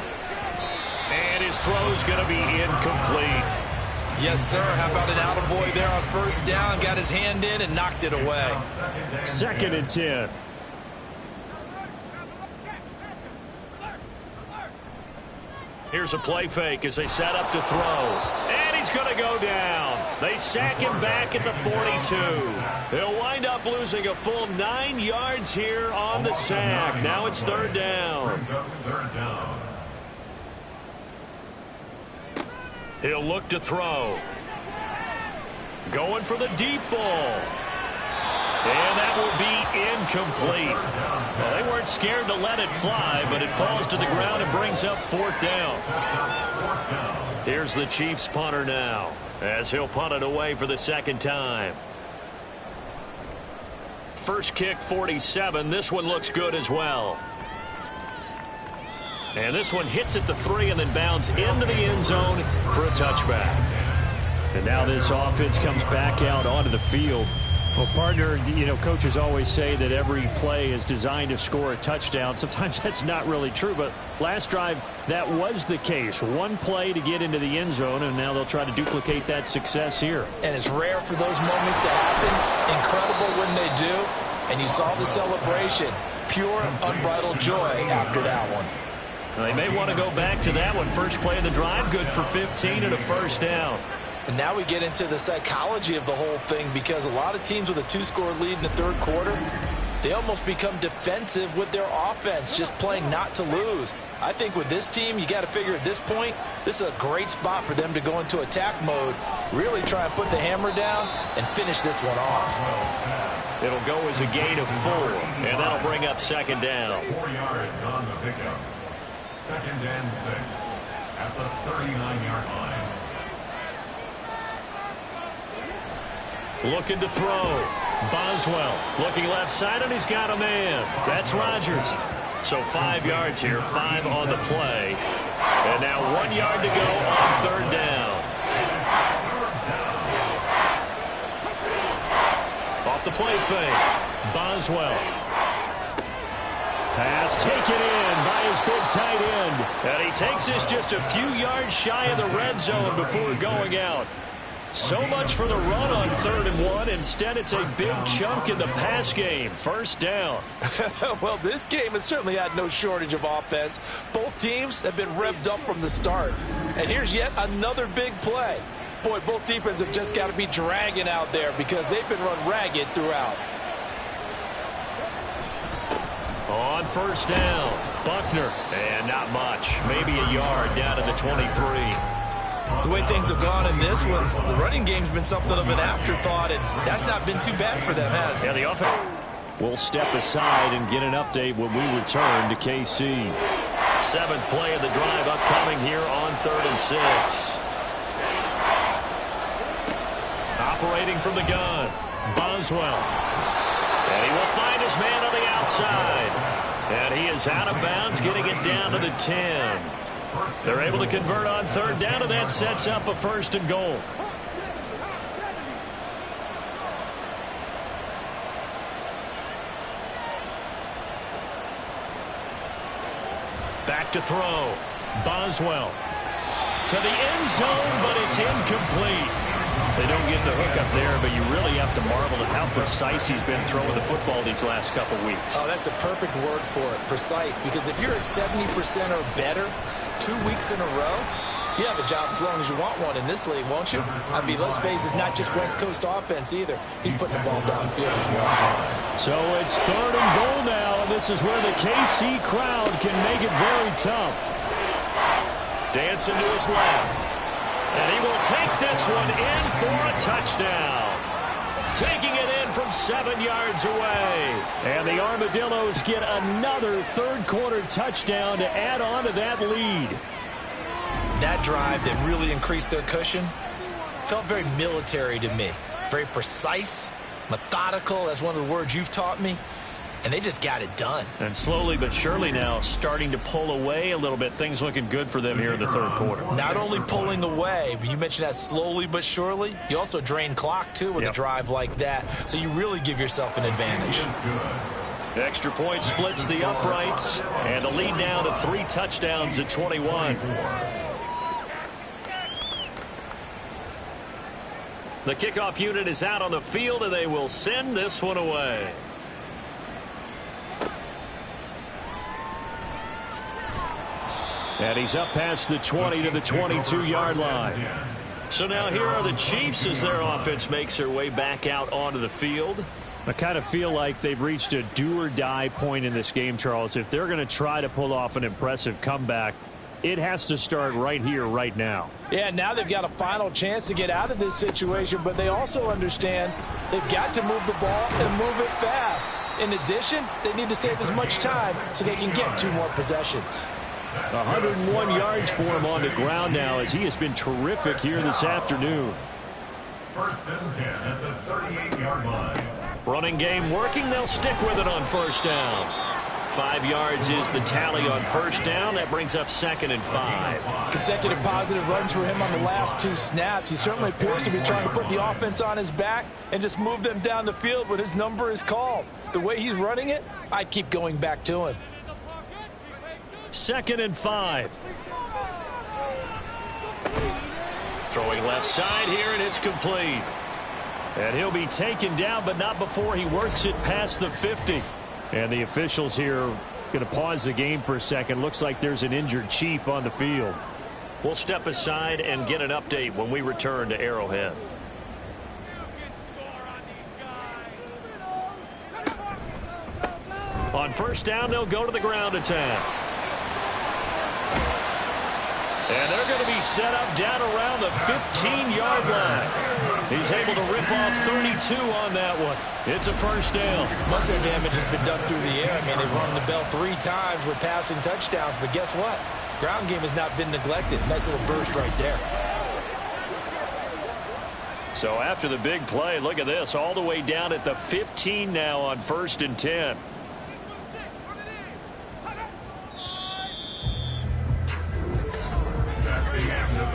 And his throw's going to be incomplete. Yes, sir. How about an attaboy there on 1st down? Got his hand in and knocked it away. 2nd and 10. Here's a play fake as they set up to throw. And he's going to go down. They sack him back at the 42. He'll wind up losing a full 9 yards here on the sack. Now it's third down. He'll look to throw. Going for the deep ball. And that will be incomplete. Well, they weren't scared to let it fly, but it falls to the ground and brings up fourth down. Here's the Chiefs punter now, as he'll punt it away for the second time. First kick, 47. This one looks good as well. And this one hits at the 3 and then bounds into the end zone for a touchback. And now this offense comes back out onto the field. Well, partner, you know, coaches always say that every play is designed to score a touchdown. Sometimes that's not really true, but last drive, that was the case. One play to get into the end zone, and now they'll try to duplicate that success here. And it's rare for those moments to happen. Incredible when they do. And you saw the celebration. Pure, unbridled joy after that one. They may want to go back to that one. First play of the drive, good for 15 and a first down. And now we get into the psychology of the whole thing, because a lot of teams with a 2-score lead in the third quarter, they almost become defensive with their offense, just playing not to lose. I think with this team, you got to figure at this point, this is a great spot for them to go into attack mode, really try and put the hammer down and finish this one off. It'll go as a gain of 4, and that'll bring up second down. 4 yards on the pickup. Second and 6 at the 39-yard line. Looking to throw. Boswell looking left side, and he's got a man. That's Rodgers. So 5 yards here, 5 on the play. And now 1 yard to go on third down. Off the play fake. Boswell. Pass taken in by his big tight end. And he takes this just a few yards shy of the red zone before going out. So much for the run on 3rd and 1. Instead, it's a big chunk in the pass game. First down. Well, this game has certainly had no shortage of offense. Both teams have been revved up from the start. And here's yet another big play. Boy, both defenses have just got to be dragging out there because they've been run ragged throughout. On first down, Buckner. And not much. Maybe a yard down to the 23. The way things have gone in this one, the running game's been something of an afterthought, and that's not been too bad for them, has it? Yeah, the offense. We'll step aside and get an update when we return to KC. 7th play of the drive upcoming here on 3rd and 6. Operating from the gun, Boswell. And he will find his man on the outside. And he is out of bounds, getting it down to the 10. They're able to convert on third down, and that sets up a 1st and goal. Back to throw. Boswell. To the end zone, but it's incomplete. They don't get the hook up there, but you really have to marvel at how precise he's been throwing the football these last couple weeks. Oh, that's a perfect word for it, precise, because if you're at 70% or better 2 weeks in a row, you have a job as long as you want one in this league, won't you? I mean, let's face it, it's not just West Coast offense either. He's putting the ball downfield as well. So it's 3rd and goal now, and this is where the KC crowd can make it very tough. Dancing to his left. And he will take this one in for a touchdown. Taking it in from 7 yards away. And the Armadillos get another third-quarter touchdown to add on to that lead. That drive that really increased their cushion felt very military to me. Very precise, methodical, that's one of the words you've taught me. And they just got it done. And slowly but surely now starting to pull away a little bit. Things looking good for them here in the third quarter. Not only pulling away, but you mentioned that slowly but surely. You also drain clock, too, with a drive like that. So you really give yourself an advantage. Extra point splits the uprights. And the lead now to 3 touchdowns at 21. The kickoff unit is out on the field, and they will send this one away. And he's up past the 20 to the 22-yard line. So now here are the Chiefs as their offense makes their way back out onto the field. I kind of feel like they've reached a do-or-die point in this game, Charles. If they're going to try to pull off an impressive comeback, it has to start right here, right now. Yeah, now they've got a final chance to get out of this situation, but they also understand they've got to move the ball and move it fast. In addition, they need to save as much time so they can get 2 more possessions. 101 yards for him on the ground now as he has been terrific here this afternoon. First and 10 at the 38-yard line. Running game working. They'll stick with it on first down. 5 yards is the tally on first down. That brings up 2nd and 5. Consecutive positive runs for him on the last 2 snaps. He certainly appears to be trying to put the offense on his back and just move them down the field when his number is called. The way he's running it, I'd keep going back to him. 2nd and 5. Throwing left side here, and it's complete. And he'll be taken down, but not before he works it past the 50. And the officials here are going to pause the game for a second. Looks like there's an injured Chief on the field. We'll step aside and get an update when we return to Arrowhead. On first down, they'll go to the ground attack. And they're going to be set up down around the 15-yard line. He's able to rip off 32 on that one. It's a first down. Most of their damage has been done through the air. I mean, they've rung the bell 3 times with passing touchdowns. But guess what? Ground game has not been neglected. Nice little burst right there. So after the big play, look at this. All the way down at the 15 now on 1st and 10.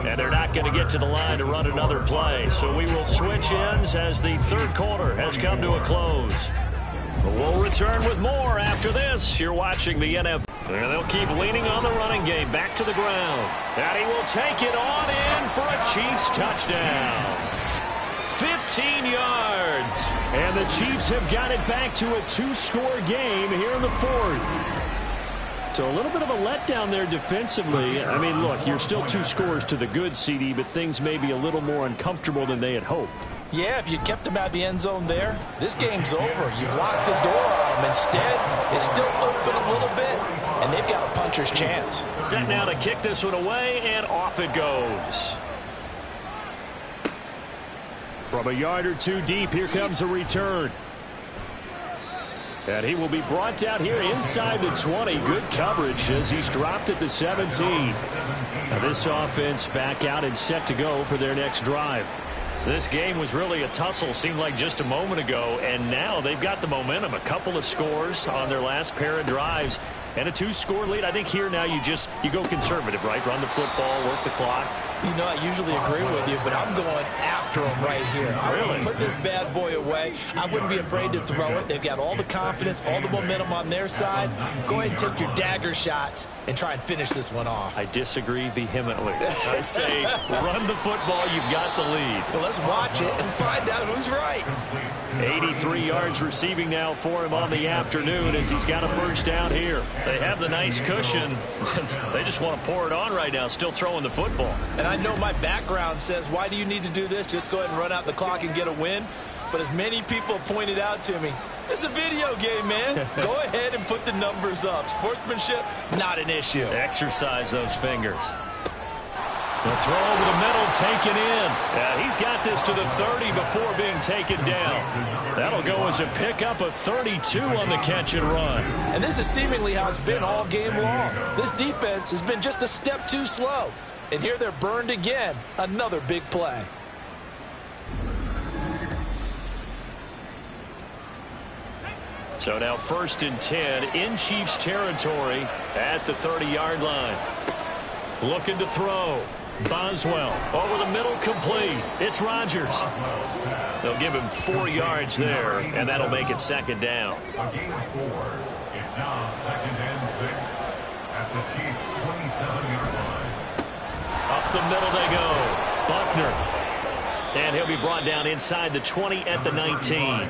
And they're not going to get to the line to run another play. So we will switch ends as the 3rd quarter has come to a close. We'll return with more after this. You're watching the NFL. And they'll keep leaning on the running game. Back to the ground. And he will take it on in for a Chiefs touchdown. 15 yards. And the Chiefs have got it back to a 2-score game here in the 4th. So a little bit of a letdown there defensively. I mean, look, you're still 2 scores to the good, CD, but things may be a little more uncomfortable than they had hoped. Yeah, if you kept them out the end zone there, this game's over. You've locked the door on them. Instead, it's still open a little bit, and they've got a puncher's chance. Set now to kick this one away, and off it goes. From a yard or 2 deep, here comes a return. And he will be brought down here inside the 20. Good coverage as he's dropped at the 17. Now this offense back out and set to go for their next drive. This game was really a tussle, seemed like just a moment ago, and now they've got the momentum. A couple of scores on their last pair of drives and a 2-score lead. I think here now you go conservative, right? Run the football, work the clock. You know, I usually agree with you, but I'm going after him right here. I'm going to put this bad boy away. I wouldn't be afraid to throw it. They've got all the confidence, all the momentum on their side. Go ahead and take your dagger shots and try and finish this one off. I disagree vehemently. I say run the football. You've got the lead. Well, let's watch it and find out who's right. 83 yards receiving now for him on the afternoon as he's got a first down here. They have the nice cushion. They just want to pour it on right now, still throwing the football. And I know my background says, why do you need to do this? Just go ahead and run out the clock and get a win. But as many people pointed out to me, this is a video game, man. Go ahead and put the numbers up. Sportsmanship, not an issue. Exercise those fingers. The throw over the middle, taken in. Yeah, he's got this to the 30 before being taken down. That'll go as a pickup of 32 on the catch and run. And this is seemingly how it's been all game long. This defense has been just a step too slow. And here they're burned again. Another big play. So now 1st and 10 in Chiefs territory at the 30-yard line. Looking to throw. Boswell over the middle, complete. It's Rodgers. They'll give him 4 yards there, and that'll make it 2nd down. A gain of 4. It's now 2nd and 6 at the Chiefs' 27-yard line. Up the middle they go. Buckner. And he'll be brought down inside the 20 at the 19.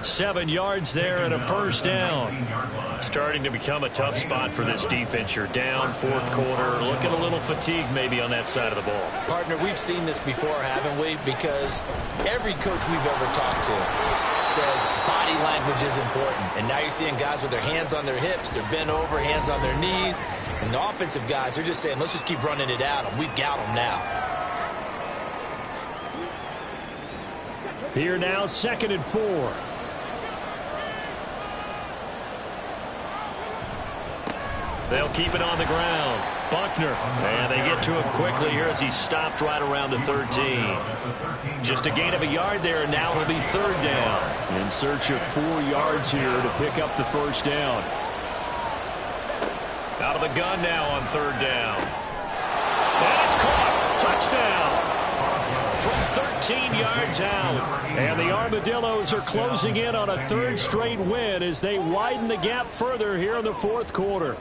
7 yards there and a first down. Starting to become a tough spot for this defense. You're down fourth quarter. Looking a little fatigued maybe on that side of the ball. Partner, we've seen this before, haven't we? Because every coach we've ever talked to says body language is important. And now you're seeing guys with their hands on their hips. They're bent over, hands on their knees. And the offensive guys, they're just saying, let's just keep running it at them. We've got them now. Here now, 2nd and 4. They'll keep it on the ground. Buckner. And they get to him quickly here as he stopped right around the 13. Just a gain of a yard there, and now it'll be 3rd down. In search of 4 yards here to pick up the first down. Out of the gun now on 3rd down. And it's caught. Touchdown. From 13 yards out. And the Armadillos are closing in on a 3rd straight win as they widen the gap further here in the 4th quarter.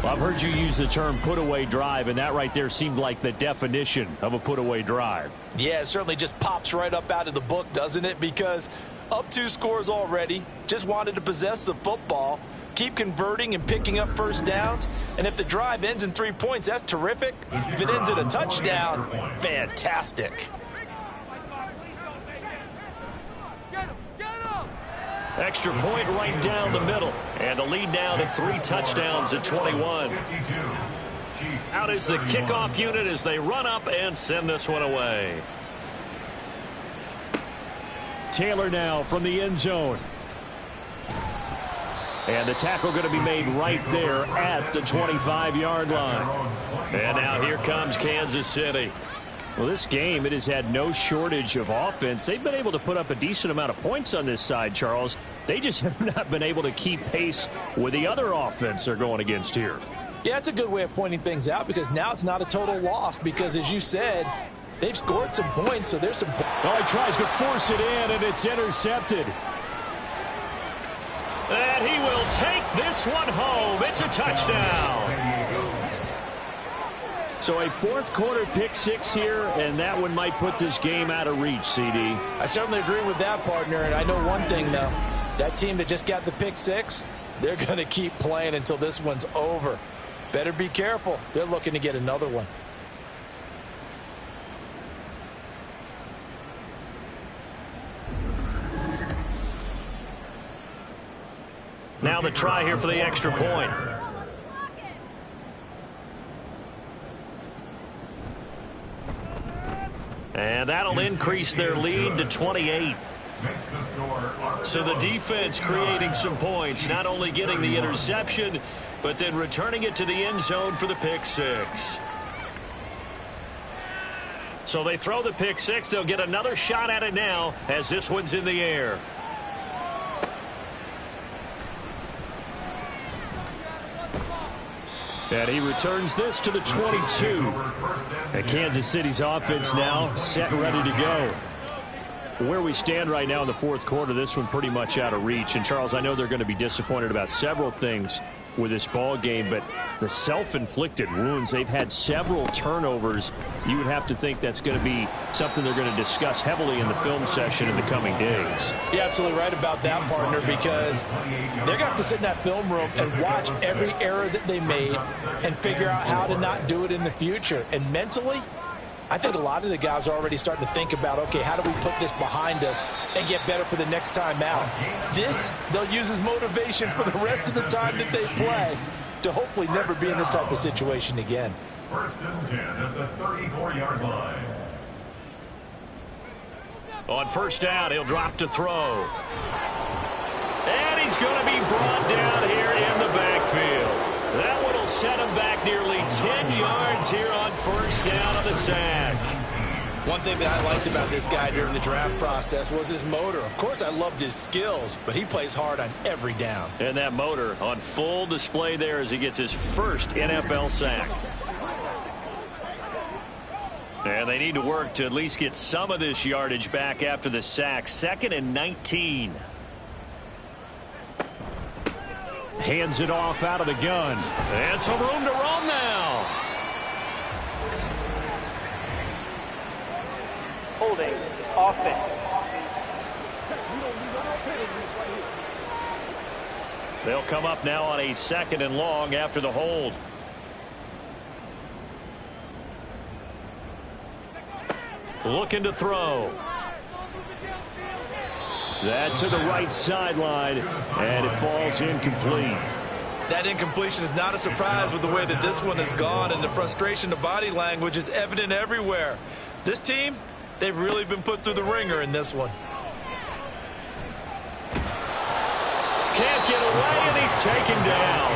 Well, I've heard you use the term put-away drive, and that right there seemed like the definition of a put-away drive. Yeah, it certainly just pops right up out of the book, doesn't it? Because up 2 scores already, just wanted to possess the football, keep converting and picking up first downs. And if the drive ends in 3 points, that's terrific. If it ends in a touchdown, fantastic. Extra point right down the middle. And the lead now to 3 touchdowns at 21. Out is the kickoff unit as they run up and send this one away. Taylor now from the end zone. And the tackle going to be made right there at the 25-yard line. And now here comes Kansas City. Well, this game, it has had no shortage of offense. They've been able to put up a decent amount of points on this side, Charles. They just have not been able to keep pace with the other offense they're going against here. Yeah, it's a good way of pointing things out because now it's not a total loss because, as you said, they've scored some points, so there's some points. Oh, he tries to force it in, and it's intercepted. And he will take this one home. It's a touchdown. So a 4th quarter pick 6 here, and that one might put this game out of reach, CD. I certainly agree with that, partner, and I know one thing, though. That team that just got the pick 6, they're going to keep playing until this one's over. Better be careful. They're looking to get another one. Now the try here for the extra point. And that'll increase their lead to 28. So the defense creating some points, not only getting the interception, but then returning it to the end zone for the pick 6. So they throw the pick 6. They'll get another shot at it now as this one's in the air. And he returns this to the 22. And Kansas City's offense now set and ready to go. Where we stand right now in the 4th quarter, this one pretty much out of reach. And, Charles, I know they're going to be disappointed about several things with this ball game, but the self-inflicted wounds, they've had several turnovers. You would have to think that's going to be something they're going to discuss heavily in the film session in the coming days. You're absolutely right about that, partner, because they're going to have to sit in that film room and watch every error that they made and figure out how to not do it in the future. And mentally, I think a lot of the guys are already starting to think about, okay, how do we put this behind us and get better for the next time out? This, they'll use as motivation for the rest of the time that they play to hopefully never be in this type of situation again. 1st and 10 at the 34-yard line. On 1st down, he'll drop to throw. And he's going to be brought down here in the backfield. That one will set him back nearly 10 yards here on 1st down on the sack. One thing that I liked about this guy during the draft process was his motor. Of course, I loved his skills, but he plays hard on every down. And that motor on full display there as he gets his first NFL sack. And they need to work to at least get some of this yardage back after the sack. 2nd and 19. Hands it off out of the gun. And some room to roam now. Holding offense. They'll come up now on a 2nd and long after the hold. Looking to throw. That's to the right sideline, and it falls incomplete. That incompletion is not a surprise with the way that this one has gone, and the frustration of body language is evident everywhere. This team, they've really been put through the ringer in this one. Can't get away, and he's taken down.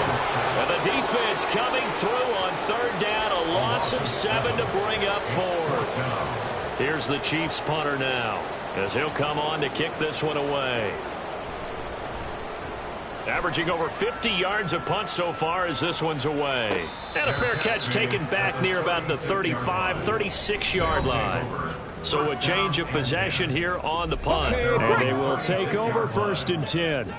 And the defense coming through on 3rd down, a loss of 7 to bring up 4th. Here's the Chiefs punter now, as he'll come on to kick this one away. Averaging over 50 yards a punt so far as this one's away. And a fair catch taken back near about the 35, 36-yard line. So a change of possession here on the punt. And they will take over 1st and 10.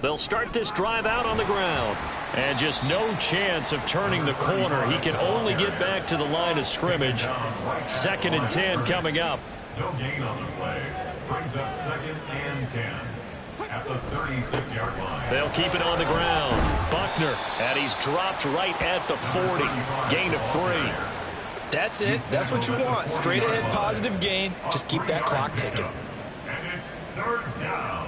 They'll start this drive out on the ground. And just no chance of turning the corner. He can only get back to the line of scrimmage. 2nd and 10 coming up. No gain on the play. Brings up 2nd and 10 at the 36-yard line. They'll keep it on the ground. Buckner, and he's dropped right at the 40. Gain of 3. That's it. That's what you want. Straight ahead positive gain. Just keep that clock ticking. And it's 3rd down.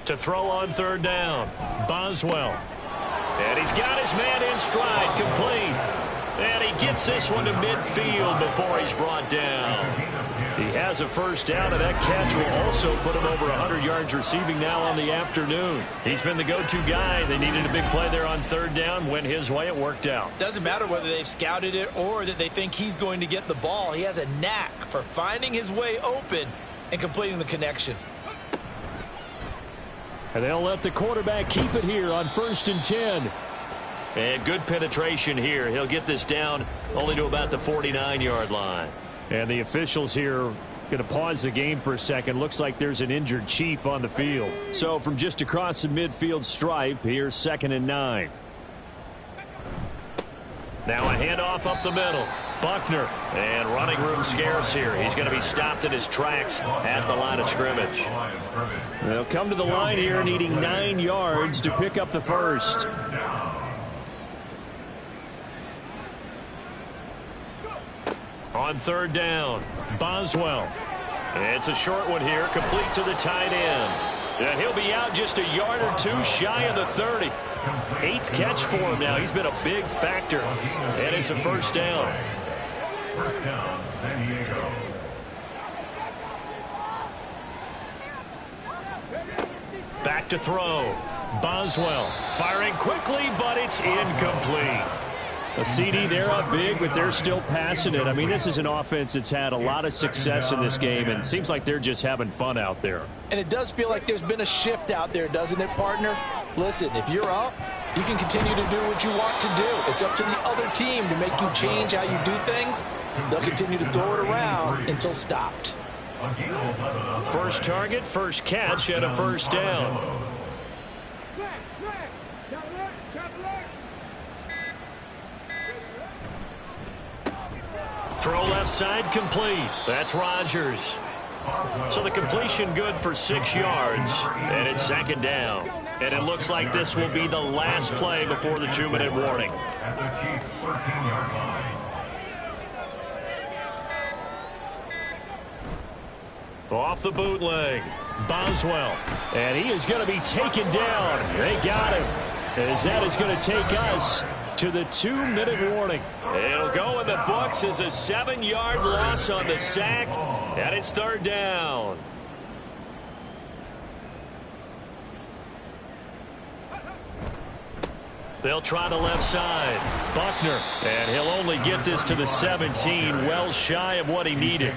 To throw on 3rd down. Boswell. And he's got his man in stride. Complete. And he gets this one to midfield before he's brought down. He has a 1st down, and that catch will also put him over 100 yards receiving now on the afternoon. He's been the go-to guy. They needed a big play there on 3rd down. Went his way. It worked out. Doesn't matter whether they've scouted it or that they think he's going to get the ball. He has a knack for finding his way open and completing the connection. And they'll let the quarterback keep it here on 1st and 10. And good penetration here. He'll get this down only to about the 49-yard line. And the officials here going to pause the game for a second. Looks like there's an injured Chief on the field. So from just across the midfield stripe, here's 2nd and 9. Now a handoff up the middle. Buckner, and running room scarce here. He's going to be stopped in his tracks at the line of scrimmage. They'll come to the line here needing 9 yards to pick up the 1st. On 3rd down, Boswell. It's a short one here, complete to the tight end. And he'll be out just a yard or 2 shy of the 30. 8th catch for him now. He's been a big factor. And it's a 1st down. 1st down, San Diego. Back to throw. Boswell firing quickly, but it's incomplete. A CD, they're up big, but they're still passing it. I mean, this is an offense that's had a lot of success in this game, and it seems like they're just having fun out there. And it does feel like there's been a shift out there, doesn't it, partner? Listen, if you're up, you can continue to do what you want to do. It's up to the other team to make you change how you do things. They'll continue to throw it around until stopped. First target, first catch, and a 1st down. Throw left side, complete. That's Rodgers. So the completion good for 6 yards, and it's 2nd down. And it looks like this will be the last play before the 2-minute warning. At the Chiefs' 13-yard line. Off the bootleg, Boswell. And he is going to be taken down. They got him. As that is going to take us to the 2-minute warning. It'll go in the books as a 7-yard loss on the sack, and it's 3rd down. They'll try the left side. Buckner, and he'll only get this to the 17, well shy of what he needed.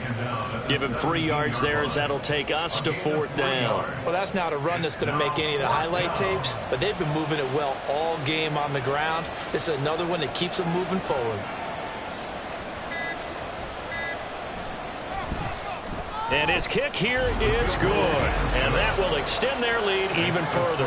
Give him 3 yards there as that'll take us to 4th down. Well, that's not a run that's going to make any of the highlight tapes, but they've been moving it well all game on the ground. This is another one that keeps them moving forward. And his kick here is good. And that will extend their lead even further.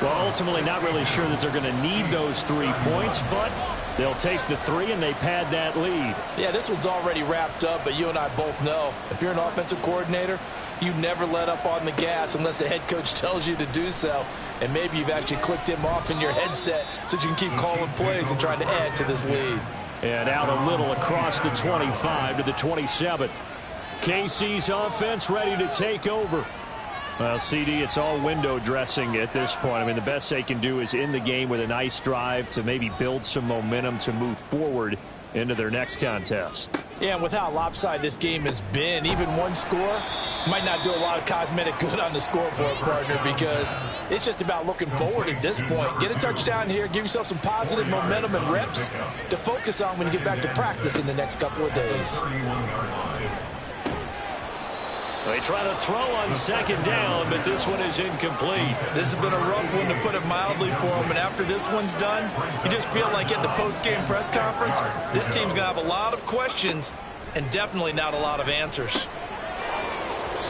Well, ultimately not really sure that they're going to need those 3 points, but they'll take the 3 and they pad that lead. Yeah, this one's already wrapped up, but you and I both know if you're an offensive coordinator, you never let up on the gas unless the head coach tells you to do so. And maybe you've actually clicked him off in your headset so you can keep calling plays and trying to add to this lead. And out a little across the 25 to the 27. KC's offense ready to take over. Well, CD, it's all window dressing at this point. I mean, the best they can do is end the game with a nice drive to maybe build some momentum to move forward into their next contest. Yeah, and with how lopsided this game has been, even one score might not do a lot of cosmetic good on the scoreboard, partner, because it's just about looking forward at this point. Get a touchdown here, give yourself some positive momentum and reps to focus on when you get back to practice in the next couple of days. They try to throw on second down, but this one is incomplete. This has been a rough one, to put it mildly, for them. And after this one's done, you just feel like at the post-game press conference, this team's going to have a lot of questions and definitely not a lot of answers.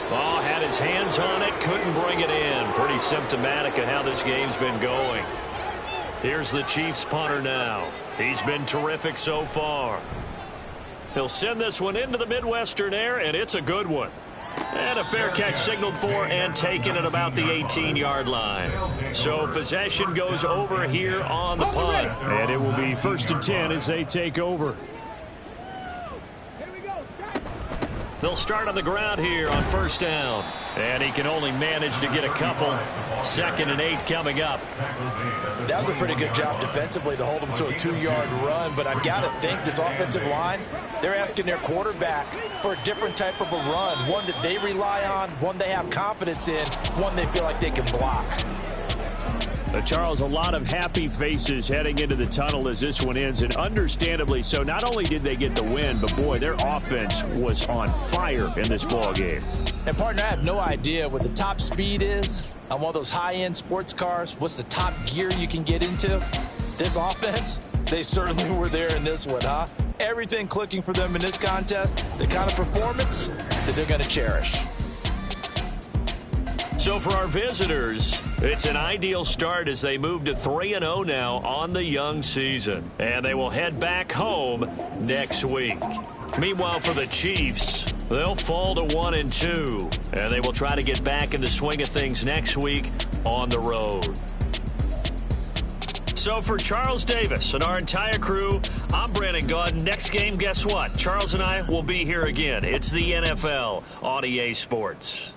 Oh, had his hands on it, couldn't bring it in. Pretty symptomatic of how this game's been going. Here's the Chiefs punter now. He's been terrific so far. He'll send this one into the Midwestern air, and it's a good one. And a fair catch signaled for and taken at about the 18-yard line. So possession goes over here on the punt. And it will be 1st and 10 as they take over. They'll start on the ground here on 1st down. And he can only manage to get a couple. 2nd and 8 coming up. That was a pretty good job defensively to hold him to a 2-yard run, but I've got to think this offensive line, they're asking their quarterback for a different type of a run, one that they rely on, one they have confidence in, one they feel like they can block. Charles, a lot of happy faces heading into the tunnel as this one ends, and understandably so. Not only did they get the win, but boy, their offense was on fire in this ball game. And partner, I have no idea what the top speed is on one of those high-end sports cars. What's the top gear you can get into? This offense, they certainly were there in this one, huh? Everything clicking for them in this contest, the kind of performance that they're going to cherish. So for our visitors, it's an ideal start as they move to 3-0 now on the young season. And they will head back home next week. Meanwhile, for the Chiefs, they'll fall to 1-2. And they will try to get back in the swing of things next week on the road. So for Charles Davis and our entire crew, I'm Brandon Gaudin. Next game, guess what? Charles and I will be here again. It's the NFL on EA Sports.